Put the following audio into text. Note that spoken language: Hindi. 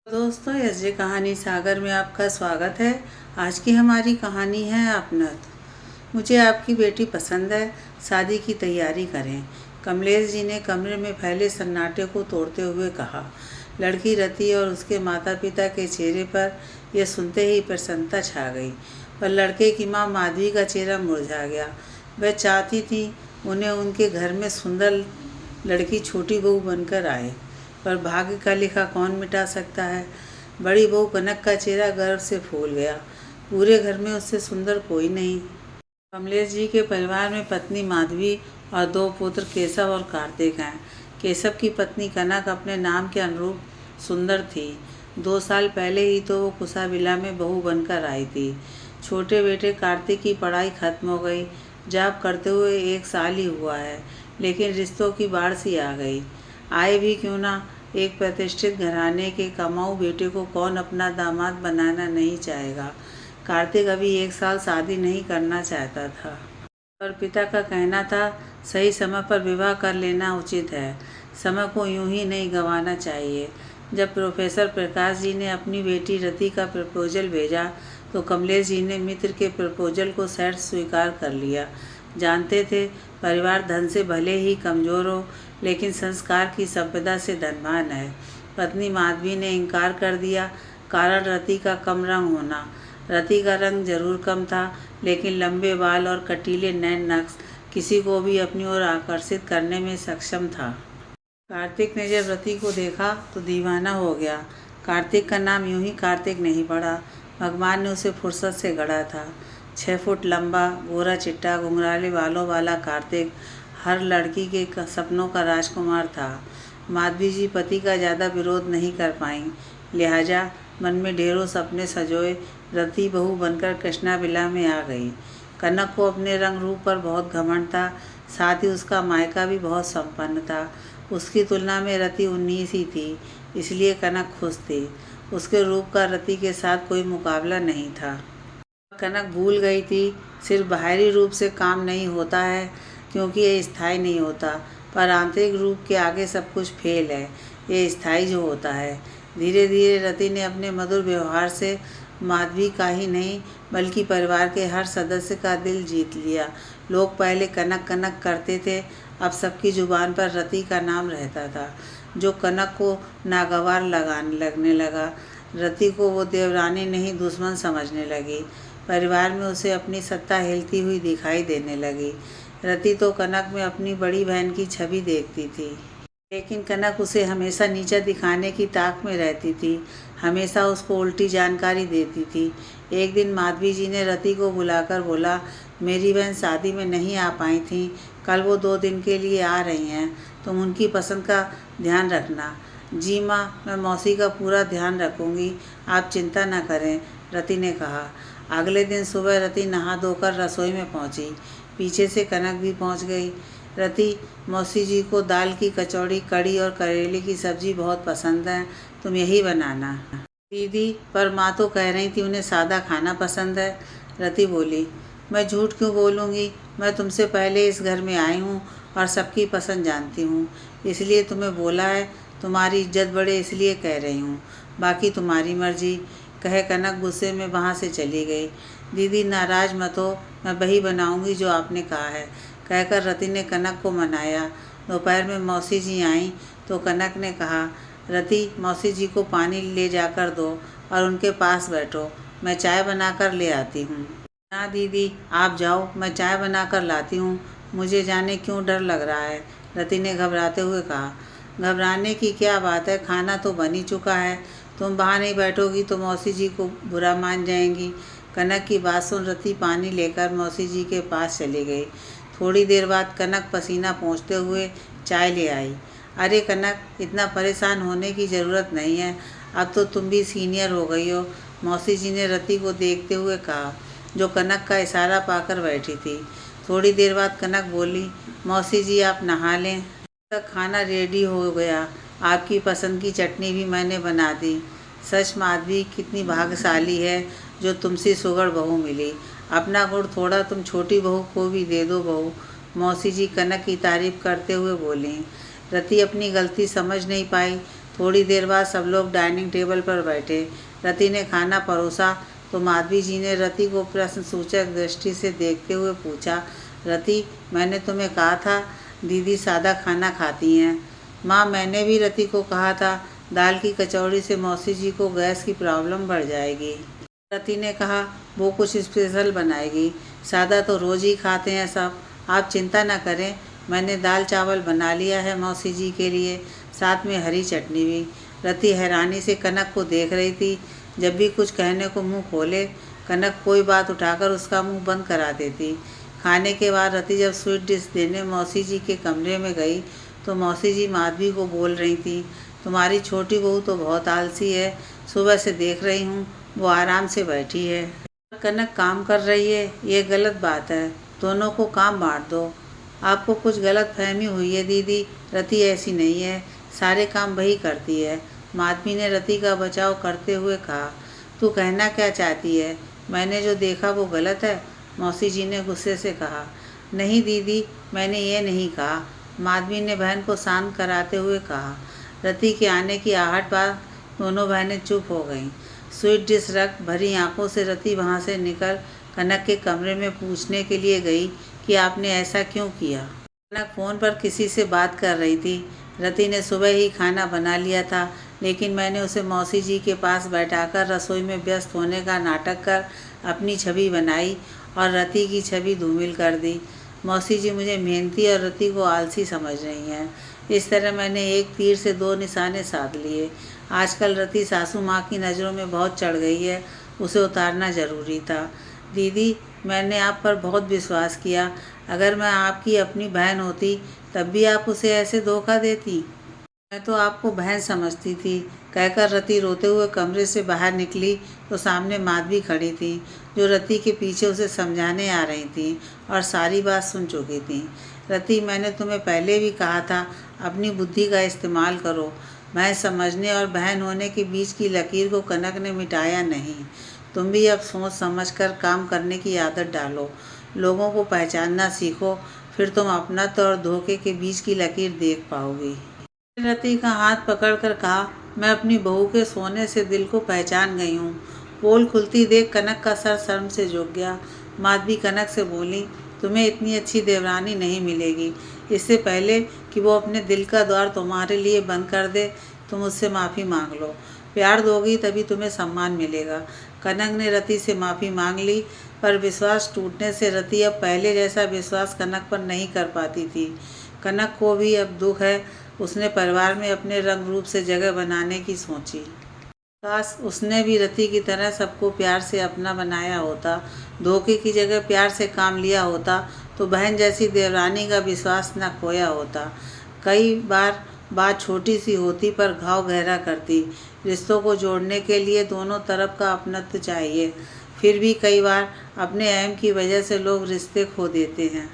दोस्तों, एसजे कहानी सागर में आपका स्वागत है। आज की हमारी कहानी है अपनत। मुझे आपकी बेटी पसंद है, शादी की तैयारी करें। कमलेश जी ने कमरे में फैले सन्नाटे को तोड़ते हुए कहा। लड़की रति और उसके माता पिता के चेहरे पर यह सुनते ही प्रसन्नता छा गई, पर लड़के की माँ माधवी का चेहरा मुरझा गया। वह चाहती थी उन्हें उनके घर में सुंदर लड़की छोटी बहू बनकर आए, पर भाग्य का लिखा कौन मिटा सकता है। बड़ी बहू कनक का चेहरा गर्व से फूल गया। पूरे घर में उससे सुंदर कोई नहीं। कमलेश जी के परिवार में पत्नी माधवी और दो पुत्र केशव और कार्तिक हैं। केशव की पत्नी कनक अपने नाम के अनुरूप सुंदर थी। 2 साल पहले ही तो वो कुसाविला में बहू बनकर आई थी। छोटे बेटे कार्तिक की पढ़ाई खत्म हो गई। जॉब करते हुए 1 साल ही हुआ है, लेकिन रिश्तों की बाढ़ सी आ गई। आए भी क्यों ना, एक प्रतिष्ठित घराने के कमाऊ बेटे को कौन अपना दामाद बनाना नहीं चाहेगा। कार्तिक अभी 1 साल शादी नहीं करना चाहता था, पर पिता का कहना था सही समय पर विवाह कर लेना उचित है। समय को यूं ही नहीं गंवाना चाहिए। जब प्रोफेसर प्रकाश जी ने अपनी बेटी रति का प्रपोजल भेजा तो कमलेश जी ने मित्र के प्रपोजल को सैर स्वीकार कर लिया। जानते थे परिवार धन से भले ही कमज़ोर हो, लेकिन संस्कार की संपदा से धनवान है। पत्नी माधवी ने इनकार कर दिया, कारण रति का कम रंग होना। रति का रंग जरूर कम था, लेकिन लंबे बाल और कटीले नैन नक्श किसी को भी अपनी ओर आकर्षित करने में सक्षम था। कार्तिक ने जब रति को देखा तो दीवाना हो गया। कार्तिक का नाम यूं ही कार्तिक नहीं पड़ा, भगवान ने उसे फुर्सत से गढ़ा था। 6 फुट लंबा, गोरा चिट्टा, घुंघराले बालों वाला कार्तिक हर लड़की के सपनों का राजकुमार था। माधवी जी पति का ज़्यादा विरोध नहीं कर पाईं, लिहाजा मन में ढेरों सपने सजोए रति बहू बनकर कृष्णाविला में आ गई। कनक को अपने रंग रूप पर बहुत घमंड था, साथ ही उसका मायका भी बहुत संपन्न था। उसकी तुलना में रति 19 ही थी, इसलिए कनक खुश थी। उसके रूप का रति के साथ कोई मुकाबला नहीं था। कनक भूल गई थी सिर्फ बाहरी रूप से काम नहीं होता है, क्योंकि ये स्थायी नहीं होता, पर आंतरिक रूप के आगे सब कुछ फेल है। ये स्थायी जो होता है। धीरे धीरे रति ने अपने मधुर व्यवहार से माधवी का ही नहीं बल्कि परिवार के हर सदस्य का दिल जीत लिया। लोग पहले कनक कनक करते थे, अब सबकी जुबान पर रति का नाम रहता था, जो कनक को नागवार लगने लगा। रति को वो देवरानी नहीं दुश्मन समझने लगी। परिवार में उसे अपनी सत्ता हिलती हुई दिखाई देने लगी। रति तो कनक में अपनी बड़ी बहन की छवि देखती थी, लेकिन कनक उसे हमेशा नीचा दिखाने की ताक में रहती थी, हमेशा उसको उल्टी जानकारी देती थी। एक दिन माधवी जी ने रति को बुलाकर बोला, मेरी बहन शादी में नहीं आ पाई थी, कल वो 2 दिन के लिए आ रही हैं, तुम उनकी पसंद का ध्यान रखना। जी माँ, मैं मौसी का पूरा ध्यान रखूँगी, आप चिंता न करें, रति ने कहा। अगले दिन सुबह रति नहा धोकर रसोई में पहुँची। पीछे से कनक भी पहुँच गई। रति, मौसी जी को दाल की कचौड़ी, कढ़ी और करेले की सब्ज़ी बहुत पसंद है, तुम यही बनाना। दीदी, पर माँ तो कह रही थी उन्हें सादा खाना पसंद है। रति बोली, मैं झूठ क्यों बोलूँगी, मैं तुमसे पहले इस घर में आई हूँ और सबकी पसंद जानती हूँ, इसलिए तुम्हें बोला है। तुम्हारी इज्जत बढ़े इसलिए कह रही हूँ, बाकी तुम्हारी मर्जी, कहे कनक गुस्से में वहाँ से चली गई। दीदी नाराज़ मत हो, मैं वही बनाऊँगी जो आपने कहा है, कहकर रति ने कनक को मनाया। दोपहर में मौसी जी आईं तो कनक ने कहा, रति, मौसी जी को पानी ले जाकर दो और उनके पास बैठो, मैं चाय बनाकर ले आती हूँ। ना दीदी, आप जाओ, मैं चाय बनाकर लाती हूँ, मुझे जाने क्यों डर लग रहा है, रति ने घबराते हुए कहा। घबराने की क्या बात है, खाना तो बन ही चुका है, तुम वहाँ नहीं बैठोगी तो मौसी जी को बुरा मान जाएंगी। कनक की बात सुन रति पानी लेकर मौसी जी के पास चली गई। थोड़ी देर बाद कनक पसीना पोंछते हुए चाय ले आई। अरे कनक, इतना परेशान होने की ज़रूरत नहीं है, अब तो तुम भी सीनियर हो गई हो, मौसी जी ने रति को देखते हुए कहा, जो कनक का इशारा पाकर बैठी थी। थोड़ी देर बाद कनक बोली, मौसी जी आप नहा लें, तक खाना रेडी हो गया, आपकी पसंद की चटनी भी मैंने बना दी। सच माधवी कितनी भाग्यशाली है जो तुमसे सुघड़ बहू मिली, अपना गुड़ थोड़ा तुम छोटी बहू को भी दे दो बहू, मौसी जी कनक की तारीफ करते हुए बोली। रति अपनी गलती समझ नहीं पाई, थोड़ी देर बाद सब लोग डाइनिंग टेबल पर बैठे। रति ने खाना परोसा तो माधवी जी ने रति को प्रश्नसूचक दृष्टि से देखते हुए पूछा, रति, मैंने तुम्हें कहा था दीदी सादा खाना खाती हैं। माँ, मैंने भी रति को कहा था दाल की कचौड़ी से मौसी जी को गैस की प्रॉब्लम बढ़ जाएगी। रति ने कहा, वो कुछ स्पेशल बनाएगी, सादा तो रोज़ ही खाते हैं सब। आप चिंता न करें, मैंने दाल चावल बना लिया है मौसी जी के लिए, साथ में हरी चटनी भी। रति हैरानी से कनक को देख रही थी। जब भी कुछ कहने को मुंह खोले, कनक कोई बात उठाकर उसका मुंह बंद करा देती। खाने के बाद रति जब स्वीट डिश देने मौसी जी के कमरे में गई तो मौसी जी माधवी को बोल रही थी, तुम्हारी छोटी बहू तो बहुत आलसी है, सुबह से देख रही हूँ वो आराम से बैठी है, कनक काम कर रही है, ये गलत बात है, दोनों को काम बांट दो। आपको कुछ गलत फहमी हुई है दीदी, रति ऐसी नहीं है, सारे काम वही करती है। माधवी ने रति का बचाव करते हुए कहा, तू कहना क्या चाहती है, मैंने जो देखा वो गलत है? मौसी जी ने गुस्से से कहा। नहीं दीदी, मैंने ये नहीं कहा, माधवी ने बहन को शांत कराते हुए कहा। रति के आने की आहट बाद दोनों बहनें चुप हो गईं। स्वीट डिश रख भरी आंखों से रति वहाँ से निकल कनक के कमरे में पूछने के लिए गई कि आपने ऐसा क्यों किया। कनक फ़ोन पर किसी से बात कर रही थी। रति ने सुबह ही खाना बना लिया था, लेकिन मैंने उसे मौसी जी के पास बैठाकर रसोई में व्यस्त होने का नाटक कर अपनी छवि बनाई और रति की छवि धूमिल कर दी। मौसी जी मुझे मेहनती और रति को आलसी समझ रही हैं। इस तरह मैंने एक तीर से दो निशाने साध लिए। आजकल रति सासू माँ की नज़रों में बहुत चढ़ गई है, उसे उतारना ज़रूरी था। दीदी, मैंने आप पर बहुत विश्वास किया, अगर मैं आपकी अपनी बहन होती तब भी आप उसे ऐसे धोखा देती? मैं तो आपको बहन समझती थी, कहकर रति रोते हुए कमरे से बाहर निकली तो सामने माधवी खड़ी थी, जो रति के पीछे उसे समझाने आ रही थी और सारी बात सुन चुकी थी। रति, मैंने तुम्हें पहले भी कहा था अपनी बुद्धि का इस्तेमाल करो। बहन समझने और बहन होने के बीच की लकीर को कनक ने मिटाया नहीं। तुम भी अब सोच समझ कर काम करने की आदत डालो, लोगों को पहचानना सीखो, फिर तुम अपनत्व और धोखे के बीच की लकीर देख पाओगी। रति का हाथ पकड़कर कहा, मैं अपनी बहू के सोने से दिल को पहचान गई हूँ। पोल खुलती देख कनक का सर शर्म से झुक गया। माधवी कनक से बोली, तुम्हें इतनी अच्छी देवरानी नहीं मिलेगी। इससे पहले कि वो अपने दिल का द्वार तुम्हारे लिए बंद कर दे, तुम उससे माफ़ी मांग लो। प्यार दोगी तभी तुम्हें सम्मान मिलेगा। कनक ने रति से माफ़ी मांग ली, पर विश्वास टूटने से रति अब पहले जैसा विश्वास कनक पर नहीं कर पाती थी। कनक को भी अब दुख है, उसने परिवार में अपने रंग रूप से जगह बनाने की सोची। काश उसने भी रति की तरह सबको प्यार से अपना बनाया होता, धोखे की जगह प्यार से काम लिया होता तो बहन जैसी देवरानी का विश्वास न खोया होता। कई बार बात छोटी सी होती पर घाव गहरा करती। रिश्तों को जोड़ने के लिए दोनों तरफ का अपनत्व चाहिए, फिर भी कई बार अपने अहम की वजह से लोग रिश्ते खो देते हैं।